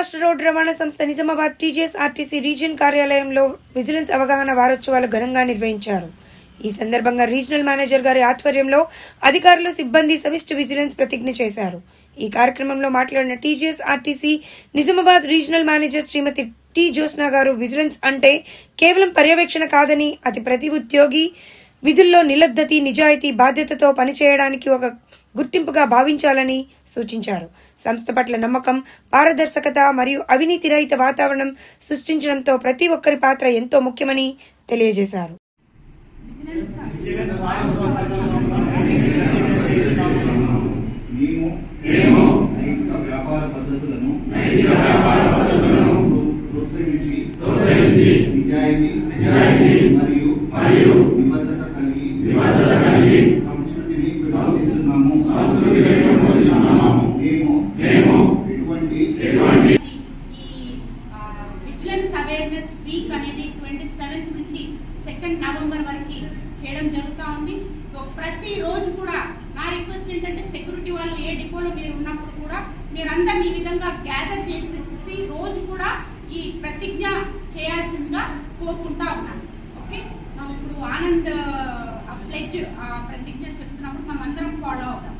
రాష్ట్ర రోడ్డు రవాణా సంస్థ నిజామాబాద్ టీజీఎస్ఆర్టీసీ రీజియన్ కార్యాలయంలో విజిలెన్స్ అవగాహన వారోత్సవాలు ఘనంగా నిర్వహించారు. ఈ సందర్భంగా రీజనల్ మేనేజర్ గారి ఆధ్వర్యంలో అధికారులు సిబ్బంది సమిష్టి విజిలెన్స్ ప్రతిజ్ఞ చేశారు. ఈ కార్యక్రమంలో మాట్లాడిన టీజీఎస్ఆర్టీసీ నిజామాబాద్ రీజనల్ మేనేజర్ శ్రీమతి టి జ్యోత్స్న గారు విజిలెన్స్ అంటే కేవలం పర్యవేక్షణ కాదని, అది ప్రతి ఉద్యోగి విధుల్లో నిబద్ధత, నిజాయితీ, బాధ్యతతో పనిచేయడానికి ఒక గుర్తింపుగా భావించాలని సూచించారు. సంస్థ పట్ల నమ్మకం, పారదర్శకత మరియు అవినీతి రహిత వాతావరణం సృష్టించడంతో ప్రతి ఒక్కరి పాత్ర ఎంతో ముఖ్యమని తెలియజేశారు. విజిలెన్స్ అవేర్నెస్ వీక్ అనేది 27 నుంచి 2 నవంబర్ వరకు చేయడం జరుగుతూ ఉంది. సో ప్రతి రోజు కూడా నా రిక్వెస్ట్ ఏంటంటే సెక్యూరిటీ వాళ్ళు ఏ డిపోలో మీరు ఉన్నప్పుడు కూడా మీరందరినీ ఈ విధంగా గ్యాదర్ చేసేసి రోజు కూడా ఈ ప్రతిజ్ఞ చేయాల్సిందిగా కోరుకుంటా ఉన్నాను. ఓకే, మనం ఇప్పుడు ఆనంద్ ప్లెడ్జ్ ప్రతిజ్ఞ చెప్తున్నప్పుడు మనం అందరం ఫాలో అవుతాం.